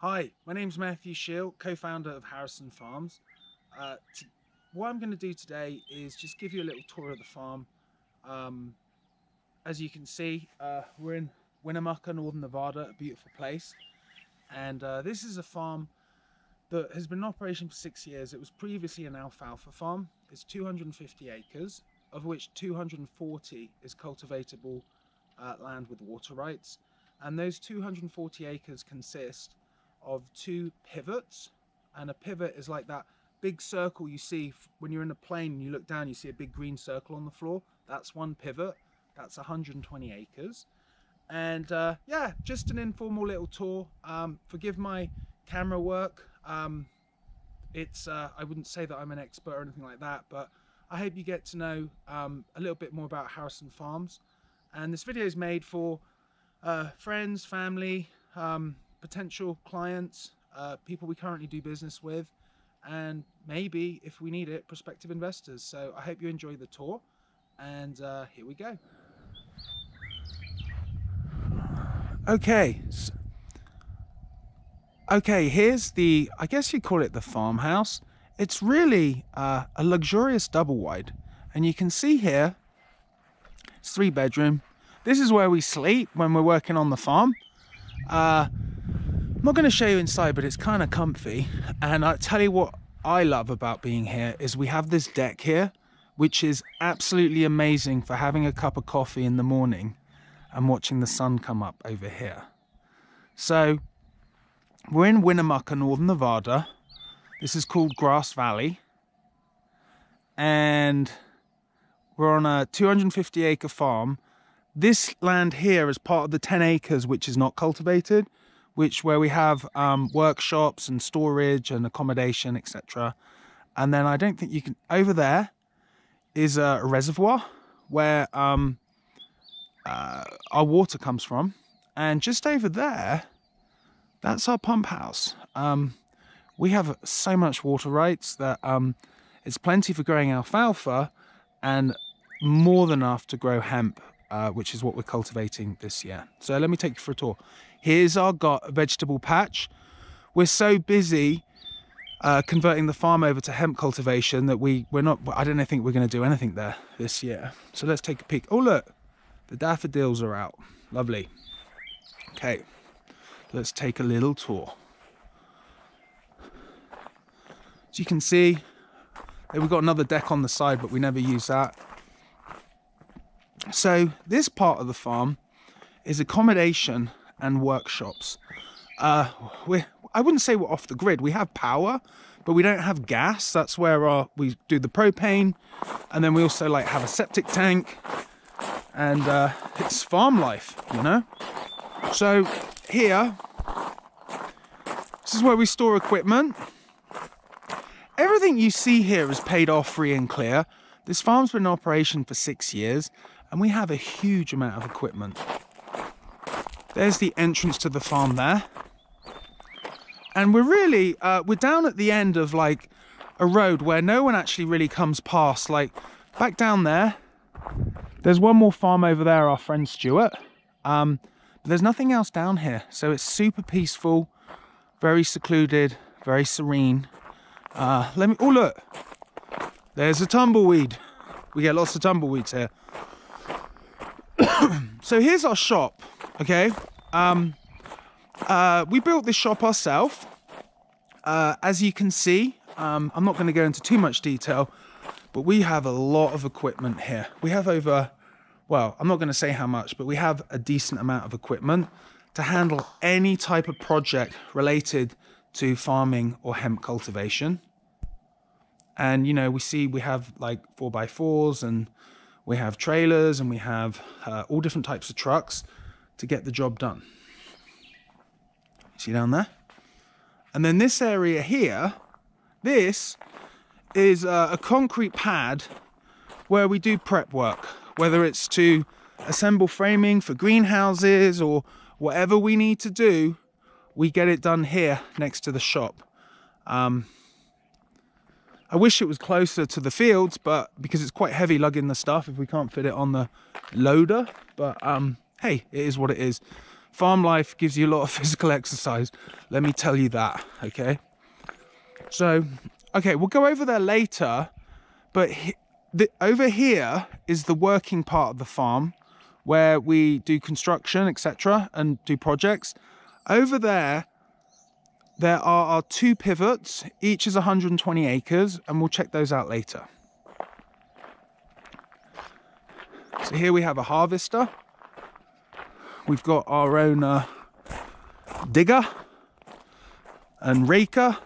Hi, my name's Matthew Shield, co-founder of Harrison Farms. What I'm going to do today is just give you a little tour of the farm. Um, as you can see, we're in Winnemucca, Northern Nevada, a beautiful place. And this is a farm that has been in operation for 6 years. It was previously an alfalfa farm. It's 250 acres, of which 240 is cultivatable land with water rights. And those 240 acres consist of 2 pivots, and a pivot is like that big circle you see when you're in a plane and you look down, you see a big green circle on the floor. That's one pivot. That's 120 acres. And yeah, just an informal little tour. Forgive my camera work. I wouldn't say that I'm an expert or anything like that, but I hope you get to know a little bit more about Harrison Farms. And this video is made for friends, family, potential clients, people we currently do business with, and maybe, if we need it, prospective investors. So I hope you enjoy the tour, and here we go. Okay, here's the, I guess you call it the farmhouse. It's really a luxurious double wide, and you can see here, it's 3 bedroom. This is where we sleep when we're working on the farm. I'm not going to show you inside, but it's kind of comfy. And I tell you what I love about being here is we have this deck here, which is absolutely amazing for having a cup of coffee in the morning and watching the sun come up over here. So we're in Winnemucca, Northern Nevada. This is called Grass Valley. And we're on a 250 acre farm. This land here is part of the 10 acres which is not cultivated, where we have workshops and storage and accommodation, etc. And then I don't think you can, over there is a reservoir where our water comes from. And just over there, that's our pump house. We have so much water rights that it's plenty for growing alfalfa and more than enough to grow hemp, which is what we're cultivating this year. So let me take you for a tour. Here's our vegetable patch. We're so busy converting the farm over to hemp cultivation that I don't think we're going to do anything there this year. So let's take a peek. Oh look, the daffodils are out. Lovely. Okay, let's take a little tour. As you can see, we've got another deck on the side, but we never use that. So this part of the farm is accommodation and workshops. I wouldn't say we're off the grid. We have power, but we don't have gas. That's where we do the propane, and then we also have a septic tank, and it's farm life, you know. So here, this is where we store equipment. Everything you see here is paid off free and clear. This farm's been in operation for 6 years, and we have a huge amount of equipment. There's the entrance to the farm there. And we're down at the end of a road where no one actually really comes past. Back down there, there's one more farm over there, our friend Stuart. But there's nothing else down here. So it's super peaceful, very secluded, very serene. Oh look, there's a tumbleweed. We get lots of tumbleweeds here. So here's our shop, okay? We built this shop ourselves. As you can see, I'm not going to go into too much detail, but we have a lot of equipment here. We have I'm not going to say how much, but we have a decent amount of equipment to handle any type of project related to farming or hemp cultivation. And, you know, we have 4x4s, and we have trailers, and we have all different types of trucks to get the job done. See down there? And then this area here, this is a concrete pad where we do prep work, whether it's to assemble framing for greenhouses or whatever we need to do, we get it done here next to the shop. I wish it was closer to the fields, but because it's quite heavy lugging the stuff if we can't fit it on the loader. But hey, it is what it is. farm life gives you a lot of physical exercise. Let me tell you that, okay? So, okay, we'll go over there later, but over here is the working part of the farm where we do construction, etc., and do projects. Over there are our 2 pivots, each is 120 acres, and we'll check those out later. So here we have a harvester. We've got our own digger and raker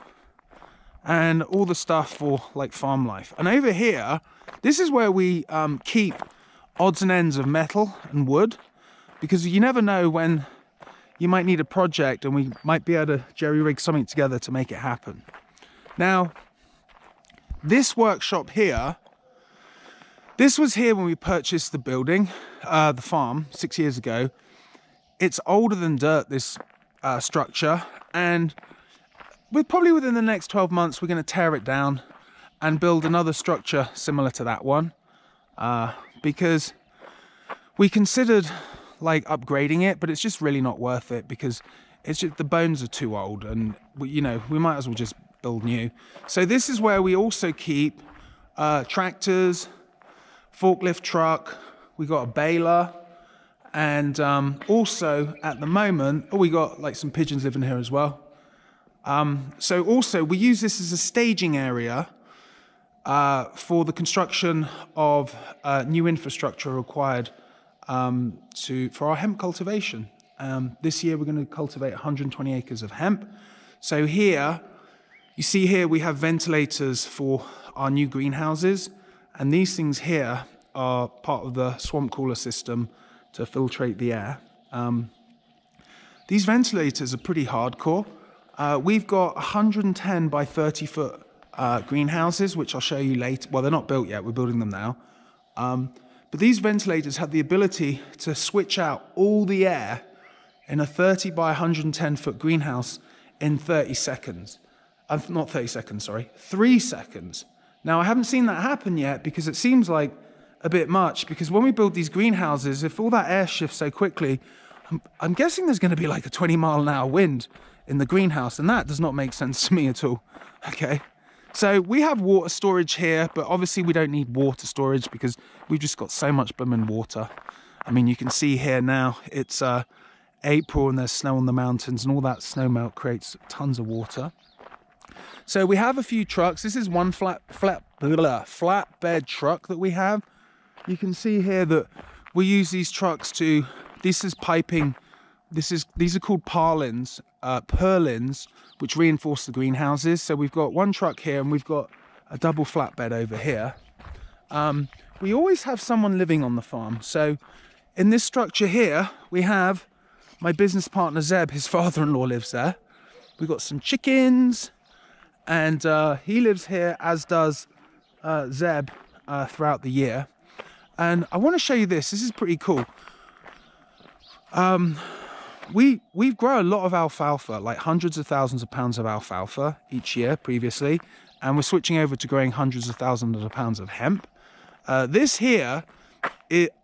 and all the stuff for like farm life. And over here, this is where we keep odds and ends of metal and wood, because you never know when you might need a project and we might be able to jerry-rig something together to make it happen. Now, this workshop here, this was here when we purchased the building, the farm, 6 years ago. It's older than dirt, this structure, and probably within the next 12 months, we're going to tear it down and build another structure similar to that one, because we considered like upgrading it, but it's just really not worth it because it's just the bones are too old, and we might as well just build new. So this is where we also keep tractors, forklift truck, we got a baler, and also at the moment, we got like some pigeons living here as well. So also we use this as a staging area for the construction of new infrastructure required for our hemp cultivation. This year we're going to cultivate 120 acres of hemp. So here, you see here we have ventilators for our new greenhouses, and these things here are part of the swamp cooler system to filtrate the air. These ventilators are pretty hardcore. We've got 110 by 30 foot greenhouses, which I'll show you later. Well, they're not built yet, we're building them now. But these ventilators have the ability to switch out all the air in a 30 by 110 foot greenhouse in 30 seconds. Not 30 seconds, sorry, 3 seconds. Now, I haven't seen that happen yet because it seems like a bit much, because when we build these greenhouses, if all that air shifts so quickly, I'm guessing there's going to be like a 20-mile-an-hour wind in the greenhouse, and that does not make sense to me at all. Okay. So we have water storage here, but obviously we don't need water storage because we've just got so much blooming water. I mean, you can see here now, it's April and there's snow on the mountains, and all that snow melt creates tons of water. So we have a few trucks. This is one flatbed truck that we have. You can see here that we use these trucks this is piping. These are called purlins, which reinforce the greenhouses. So we've got one truck here and we've got a double flatbed over here. We always have someone living on the farm. So in this structure here, we have my business partner Zeb, his father-in-law lives there. We've got some chickens, and he lives here, as does Zeb, throughout the year. And I want to show you this. This is pretty cool. We've grown a lot of alfalfa, like hundreds of thousands of pounds of alfalfa each year previously, and we're switching over to growing hundreds of thousands of pounds of hemp. This here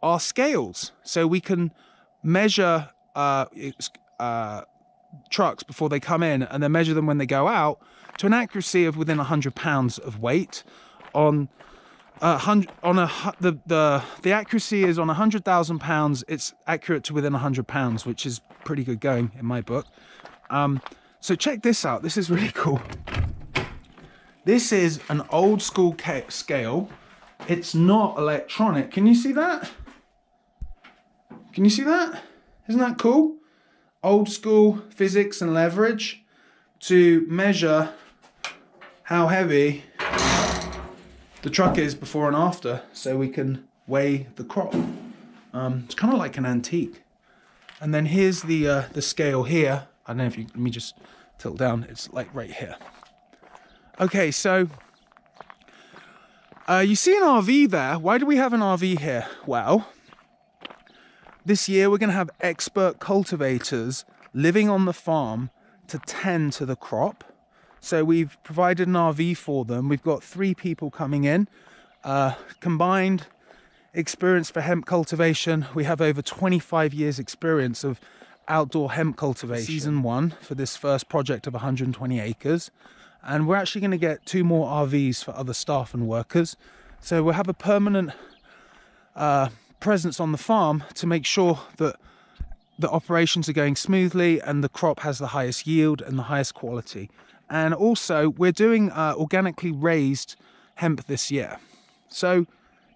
are scales, so we can measure trucks before they come in, and then measure them when they go out to an accuracy of within 100 pounds of weight. The accuracy is on 100,000 pounds. It's accurate to within 100 pounds, which is pretty good going in my book. So check this out. This is really cool. This is an old school scale. It's not electronic. Can you see that? Can you see that? Isn't that cool? Old school physics and leverage to measure how heavy the truck is before and after, so we can weigh the crop. It's kind of like an antique. And then here's the scale here. I don't know if you, let me just tilt down. It's like right here. Okay, so you see an RV there. Why do we have an RV here? Well, this year we're going to have expert cultivators living on the farm to tend to the crop. So we've provided an RV for them. We've got 3 people coming in. Combined experience for hemp cultivation. We have over 25 years experience of outdoor hemp cultivation. Season 1 for this first project of 120 acres. And we're actually going to get 2 more RVs for other staff and workers. So we'll have a permanent presence on the farm to make sure that the operations are going smoothly and the crop has the highest yield and the highest quality. And also we're doing organically raised hemp this year. So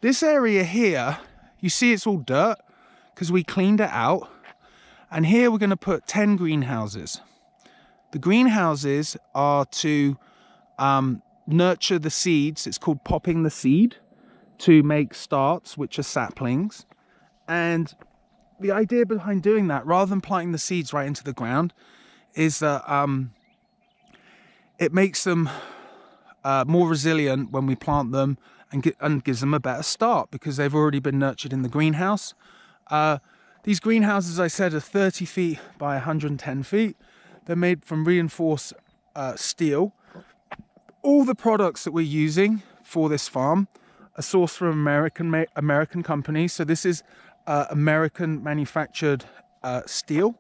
this area here, you see it's all dirt because we cleaned it out. And here we're going to put 10 greenhouses. The greenhouses are to nurture the seeds. It's called popping the seed to make starts, which are saplings. And the idea behind doing that, rather than planting the seeds right into the ground, is that it makes them more resilient when we plant them and gives them a better start because they've already been nurtured in the greenhouse. These greenhouses, I said, are 30 feet by 110 feet. They're made from reinforced steel. All the products that we're using for this farm are sourced from American companies. So this is American manufactured steel.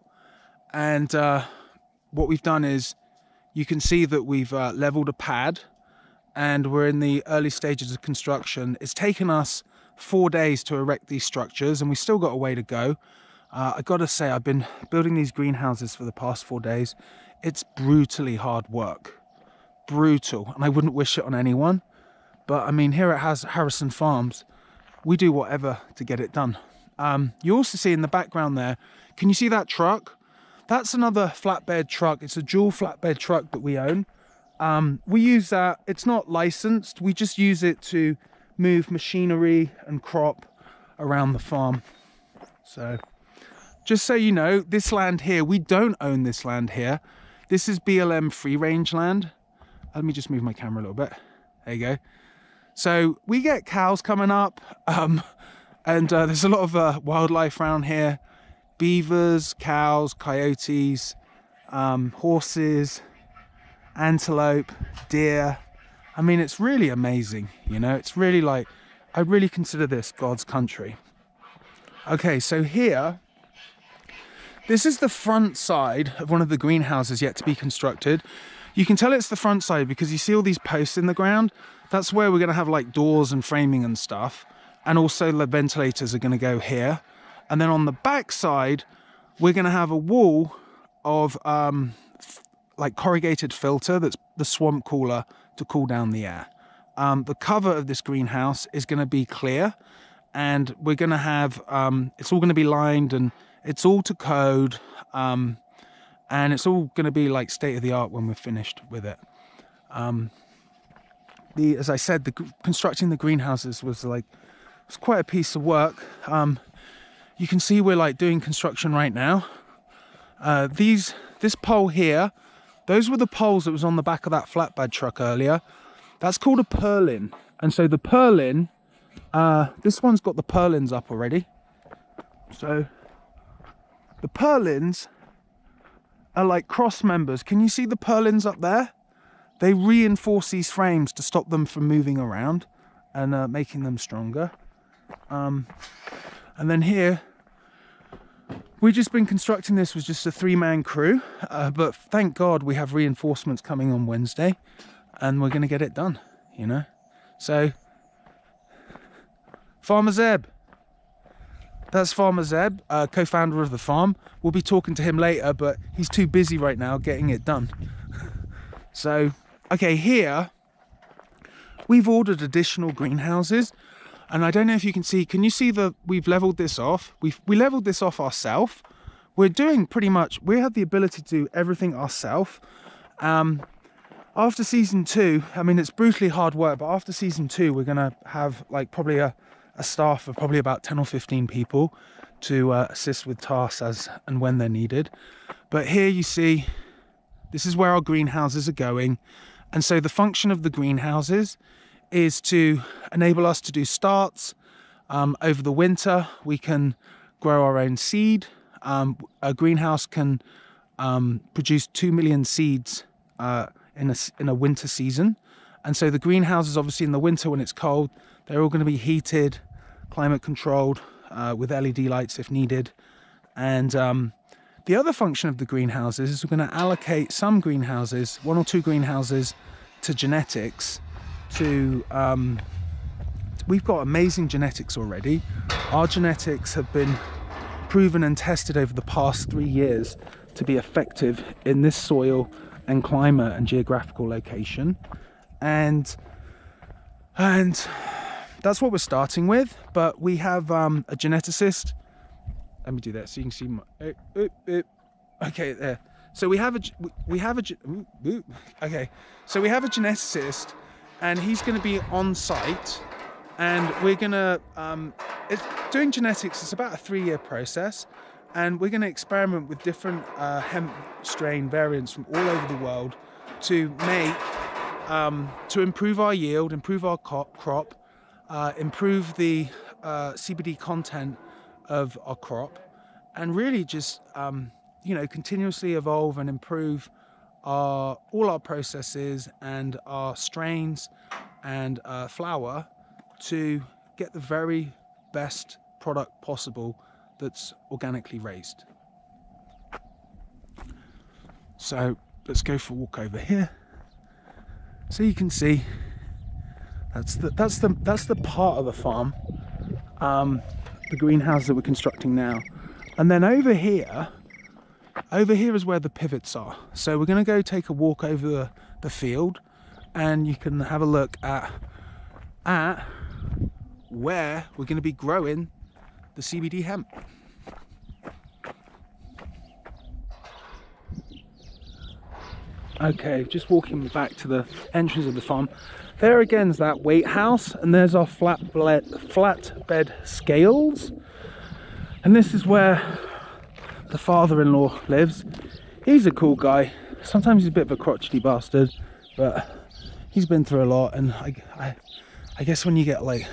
And what we've done is, you can see that we've leveled a pad and we're in the early stages of construction. It's taken us 4 days to erect these structures and we still got a way to go. I gotta say, I've been building these greenhouses for the past 4 days. It's brutally hard work, brutal, and I wouldn't wish it on anyone. But I mean, here at Harrison Farms, we do whatever to get it done. You also see in the background there, can you see that truck? That's another flatbed truck. It's a dual flatbed truck that we own. We use that. It's not licensed. We just use it to move machinery and crop around the farm. So just so you know, this land here, we don't own this land here. This is BLM free range land. Let me just move my camera a little bit. There you go. So we get cows coming up, and there's a lot of wildlife around here. Beavers, cows, coyotes, horses, antelope, deer. I mean, it's really amazing, you know, it's really like, I really consider this God's country. Okay, so here, this is the front side of one of the greenhouses yet to be constructed. You can tell it's the front side because you see all these posts in the ground. That's where we're going to have like doors and framing and stuff. And also the ventilators are going to go here. And then on the back side, we're going to have a wall of like corrugated filter that's the swamp cooler to cool down the air. The cover of this greenhouse is going to be clear, and we're going to have, it's all going to be lined and it's all to code, and it's all going to be like state of the art when we're finished with it. As I said, constructing the greenhouses was quite a piece of work. You can see we're like doing construction right now. This pole here, those were the poles that was on the back of that flatbed truck earlier. That's called a purlin. And so the purlin, this one's got the purlins up already. So the purlins are like cross members. Can you see the purlins up there? They reinforce these frames to stop them from moving around and making them stronger. And then here, we've just been constructing this with just a 3-man crew, but thank God we have reinforcements coming on Wednesday and we're going to get it done, you know. So, Farmer Zeb. That's Farmer Zeb, co-founder of the farm. We'll be talking to him later, but he's too busy right now getting it done. So, okay, here, we've ordered additional greenhouses. And I don't know if you can see, can you see we've leveled this off? We leveled this off ourselves. We're doing pretty much, we have the ability to do everything ourselves. After season 2, I mean, it's brutally hard work, but after season 2, we're going to have like probably a staff of probably about 10 or 15 people to assist with tasks as and when they're needed. But here you see, this is where our greenhouses are going. And so the function of the greenhouses is to enable us to do starts. Over the winter, we can grow our own seed. A greenhouse can produce 2 million seeds in a winter season. And so the greenhouses, obviously in the winter when it's cold, they're all going to be heated, climate controlled, with LED lights if needed. And The other function of the greenhouses is we're going to allocate some greenhouses, 1 or 2 greenhouses, to genetics. We've got amazing genetics already. Our genetics have been proven and tested over the past 3 years to be effective in this soil and climate and geographical location, and that's what we're starting with. But we have a geneticist. Let me do that so you can see my okay, there. So we have a geneticist, and he's going to be on site, and we're going to doing genetics is about a 3-year process, and we're going to experiment with different hemp strain variants from all over the world to make to improve our yield, improve our crop, improve the CBD content of our crop, and really just continuously evolve and improve all our processes and our strains and flower to get the very best product possible that's organically raised. So let's go for a walk over here. So you can see that's the part of the farm, the greenhouse that we're constructing now. And then over here is where the pivots are. So we're going to go take a walk over the field, and you can have a look at where we're going to be growing the CBD hemp. Okay, just walking back to the entrance of the farm. There again is that weight house, and there's our flatbed scales. And this is where the father-in-law lives. He's a cool guy. Sometimes he's a bit of a crotchety bastard, but he's been through a lot, and I guess when you get like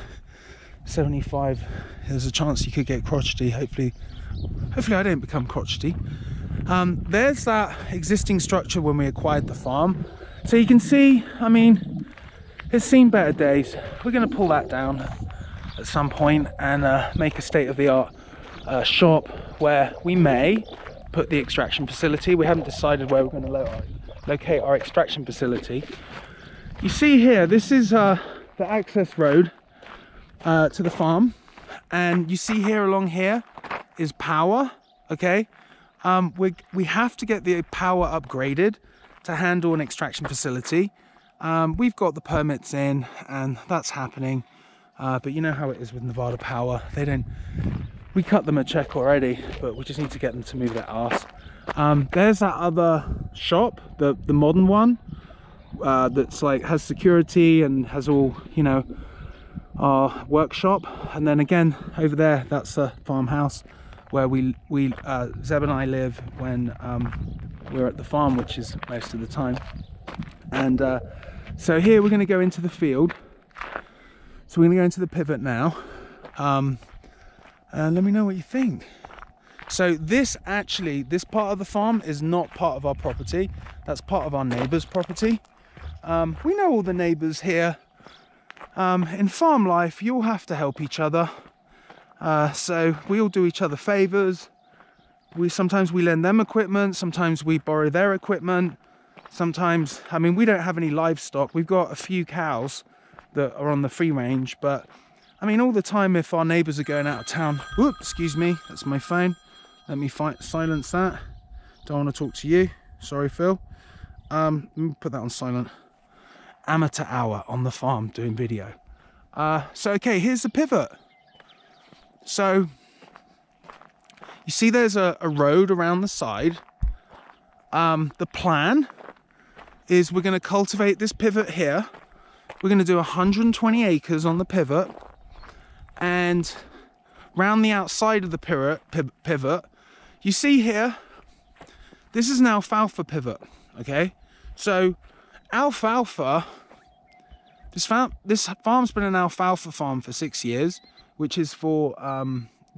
75, there's a chance you could get crotchety. Hopefully I don't become crotchety. There's that existing structure when we acquired the farm. So you can see, I mean, it's seen better days. We're going to pull that down at some point and make a state-of-the-art shop where we may put the extraction facility. We haven't decided where we're going to locate our extraction facility. You see here, this is the access road to the farm, and you see here along here is power. Okay, we have to get the power upgraded to handle an extraction facility. We've got the permits in, and that's happening, but you know how it is with Nevada Power. We cut them a check already, but we just need to get them to move their arse. There's that other shop, the modern one, that's like has security and has all, our workshop. And then again over there, that's a farmhouse where Zeb and I live when we're at the farm, which is most of the time. And so here we're going to go into the field. So we're going to go into the pivot now. Let me know what you think. So this part of the farm is not part of our property. That's part of our neighbour's property. We know all the neighbours here. In farm life, you all have to help each other. So we all do each other favours. Sometimes we lend them equipment. Sometimes we borrow their equipment. Sometimes, I mean, we don't have any livestock. We've got a few cows that are on the free range, but I mean, all the time, if our neighbours are going out of town, whoop, excuse me, that's my phone. Let me silence that. Don't want to talk to you. Sorry, Phil. Let me put that on silent. Amateur hour on the farm doing video. So, okay, here's the pivot. So, you see there's a road around the side. The plan is we're going to cultivate this pivot here. We're going to do 120 acres on the pivot. And round the outside of the pivot, you see here, this is an alfalfa pivot, okay? So alfalfa, this farm's been an alfalfa farm for 6 years, which is for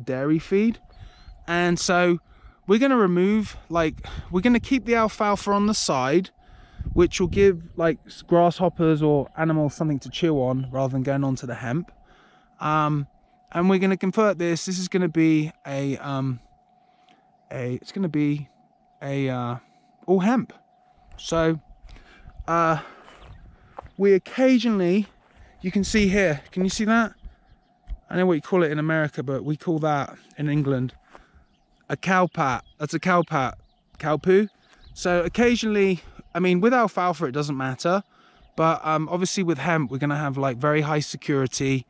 dairy feed. And so we're going to keep the alfalfa on the side, which will give like grasshoppers or animals something to chew on rather than going on to the hemp. And we're going to convert this. This is going to be a it's going to be a all hemp. So we occasionally, you can see here, can you see that? I know what you call it in America, but we call that in England a cow pat. That's a cow pat, cow poo. So occasionally, I mean, with alfalfa it doesn't matter, but obviously with hemp we're going to have like very high security.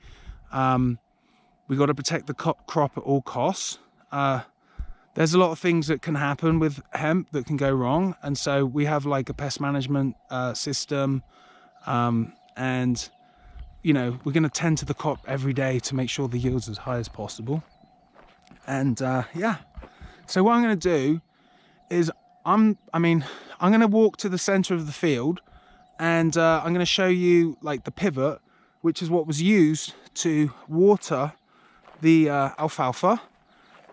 We've got to protect the crop at all costs. There's a lot of things that can happen with hemp that can go wrong, and so we have like a pest management system, and you know, we're going to tend to the crop every day to make sure the yield's as high as possible. And yeah, so what I'm going to do is I'm going to walk to the center of the field, and I'm going to show you like the pivot, which is what was used to water the alfalfa,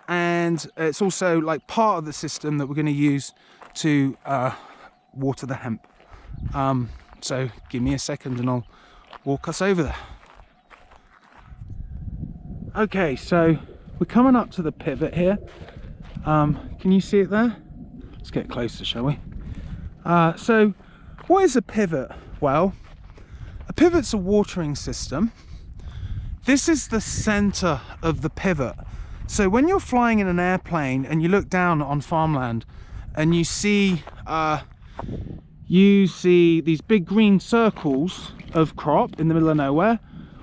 and it's also like part of the system that we're going to use to water the hemp. So give me a second and I'll walk us over there. Okay, so we're coming up to the pivot here. Can you see it there? Let's get closer, shall we? So what is a pivot? Well, a pivot's a watering system. This is the center of the pivot. So when you're flying in an airplane and you look down on farmland and you see these big green circles of crop in the middle of nowhere,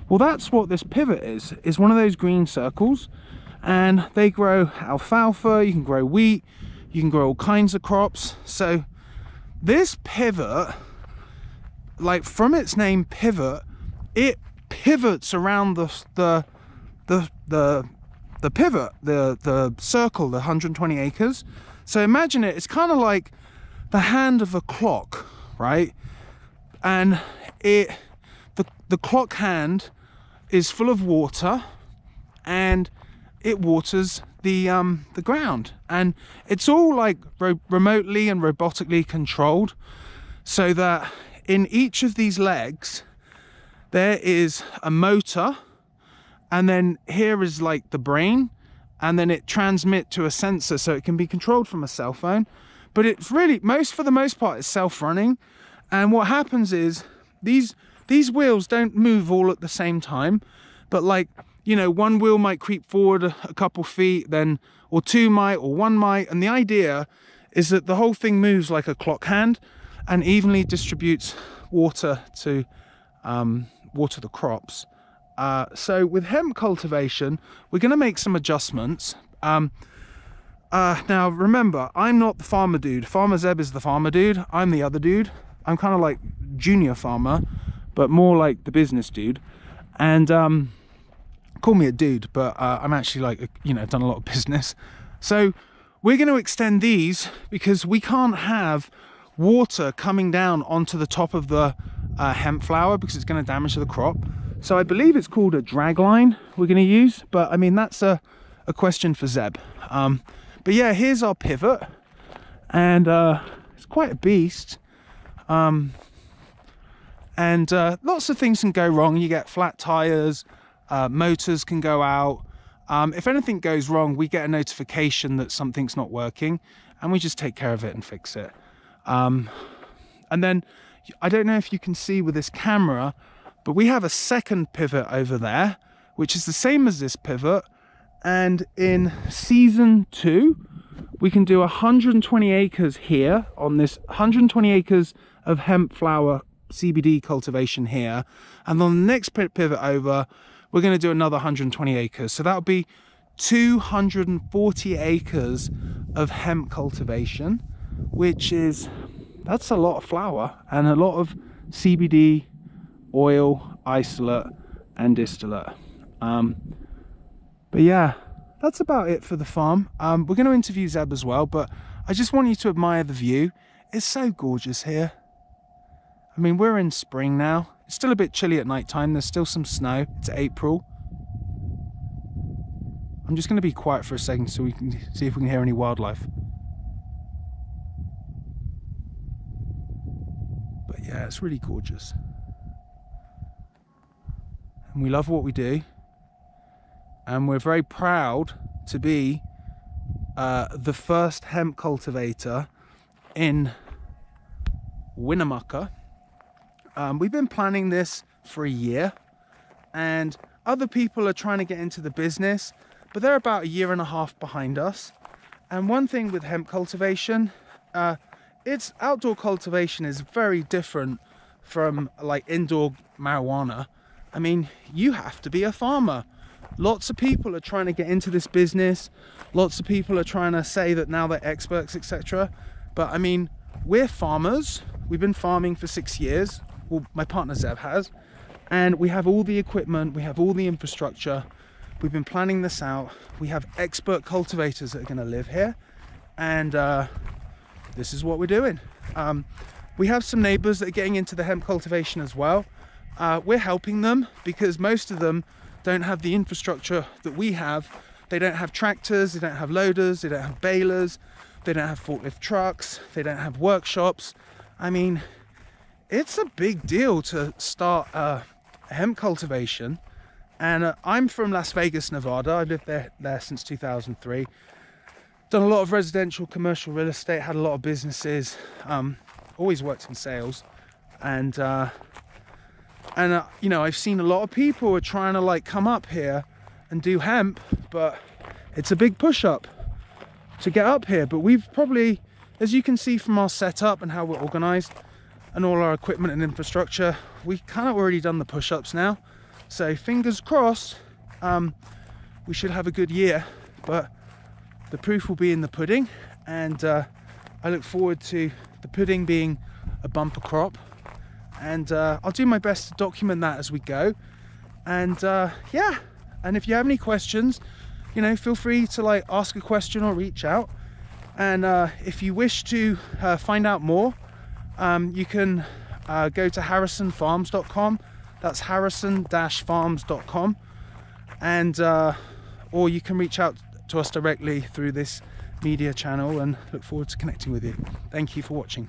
well, that's what this pivot is one of those green circles. And they grow alfalfa, you can grow wheat, you can grow all kinds of crops. So this pivot, like from its name pivot, it pivots around the pivot, the circle, the 120 acres. So imagine it's kind of like the hand of a clock, right? And the clock hand is full of water, and it waters the ground, and it's all like remotely and robotically controlled, so that in each of these legs there is a motor, and then here is like the brain, and then it transmits to a sensor, so it can be controlled from a cell phone. But it's really, for the most part, it's self-running. And what happens is these wheels don't move all at the same time, but like, you know, one wheel might creep forward a couple feet, then, or two might, or one might. And the idea is that the whole thing moves like a clock hand and evenly distributes water to water the crops. So with hemp cultivation, we're going to make some adjustments. Now remember, I'm not the farmer dude. Farmer Zeb is the farmer dude. I'm the other dude. I'm kind of like junior farmer, but more like the business dude. And call me a dude, but I'm actually like, you know, done a lot of business. So we're going to extend these because we can't have water coming down onto the top of the hemp flower because it's going to damage the crop. So I believe it's called a drag line we're going to use, but I mean, that's a question for Zeb. But yeah, here's our pivot, and it's quite a beast. And lots of things can go wrong. You get flat tires, motors can go out. If anything goes wrong, we get a notification that something's not working, and we just take care of it and fix it. And then, I don't know if you can see with this camera, but we have a second pivot over there, which is the same as this pivot. And in season 2, we can do 120 acres here on this 120 acres of hemp flower CBD cultivation here. And on the next pivot over, we're going to do another 120 acres. So that'll be 240 acres of hemp cultivation, that's a lot of flower and a lot of CBD, oil, isolate and distillate. But yeah, that's about it for the farm. We're going to interview Zeb as well, but I just want you to admire the view. It's so gorgeous here. I mean, we're in spring now. It's still a bit chilly at night time. There's still some snow. It's April. I'm just going to be quiet for a second so we can see if we can hear any wildlife. But yeah, it's really gorgeous. And we love what we do. And we're very proud to be the first hemp cultivator in Winnemucca. We've been planning this for a year, and other people are trying to get into the business, but they're about a year and a half behind us. And one thing with hemp cultivation, its outdoor cultivation is very different from like indoor marijuana. I mean, you have to be a farmer. Lots of people are trying to get into this business. Lots of people are trying to say that now they're experts, etc. But I mean, we're farmers. We've been farming for 6 years. Well, my partner Zev has. And we have all the equipment. We have all the infrastructure. We've been planning this out. We have expert cultivators that are going to live here. And this is what we're doing. We have some neighbors that are getting into the hemp cultivation as well. We're helping them because most of them don't have the infrastructure that we have. They don't have tractors, they don't have loaders, they don't have balers, they don't have forklift trucks, they don't have workshops. I mean, it's a big deal to start hemp cultivation. And I'm from Las Vegas, Nevada. I've lived there since 2003. Done a lot of residential, commercial real estate, had a lot of businesses, always worked in sales. And you know, I've seen a lot of people are trying to like come up here and do hemp, but it's a big push up to get up here. But we've probably, as you can see from our setup and how we're organized and all our equipment and infrastructure, we kind of already done the push-ups now. So fingers crossed, we should have a good year, but the proof will be in the pudding. And I look forward to the pudding being a bumper crop. And I'll do my best to document that as we go. And yeah, and if you have any questions, you know, feel free to like ask a question or reach out. And if you wish to find out more, you can go to harrisonfarms.com. That's harrison-farms.com. And or you can reach out to us directly through this media channel, and look forward to connecting with you. Thank you for watching.